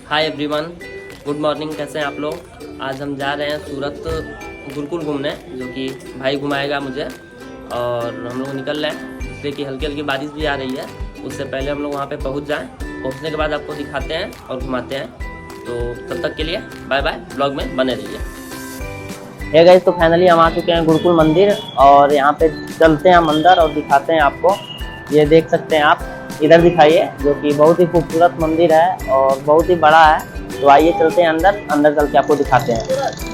Hi everyone, good morning. कैसे हैं आप लोग? आज हम जा रहे हैं सूरत गुरुकुल घूमने, जो कि भाई घुमाएगा मुझे, और हम लोग निकल रहे हैं इसलिए कि हल्की हल्की बारिश भी आ रही है। उससे पहले हम लोग वहाँ पे पहुँच जाएं। पहुँचने के बाद आपको दिखाते हैं और घुमाते हैं। तो तब तक के लिए बाय बाय, ब्लॉग में बने रहिए। हे गाइस, तो फाइनली हम आ चुके हैं गुरुकुल मंदिर, और यहाँ पे चलते हैं हम अंदर और दिखाते हैं आपको। ये देख सकते हैं आप, इधर दिखाइए, जो कि बहुत ही खूबसूरत मंदिर है और बहुत ही बड़ा है। तो आइए चलते हैं अंदर चल के आपको दिखाते हैं।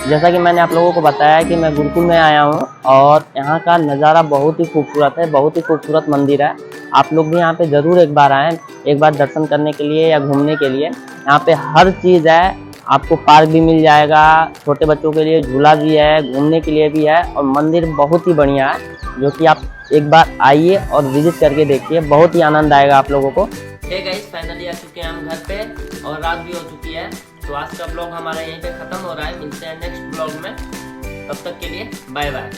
जैसा कि मैंने आप लोगों को बताया कि मैं गुरुकुल में आया हूँ और यहाँ का नज़ारा बहुत ही खूबसूरत है, बहुत ही खूबसूरत मंदिर है। आप लोग भी यहाँ पे ज़रूर एक बार आएँ, एक बार दर्शन करने के लिए या घूमने के लिए। यहाँ पे हर चीज़ है, आपको पार्क भी मिल जाएगा, छोटे बच्चों के लिए झूला भी है, घूमने के लिए भी है और मंदिर बहुत ही बढ़िया है, जो कि आप एक बार आइए और विजिट करके देखिए, बहुत ही आनंद आएगा आप लोगों को। ठीक है, फाइनली आ चुके हैं हम घर पे और रात भी हो चुकी है, तो आज का ब्लॉग हमारा यहीं पे ख़त्म हो रहा है। मिलते हैं नेक्स्ट ब्लॉग में, तब तक के लिए बाय बाय।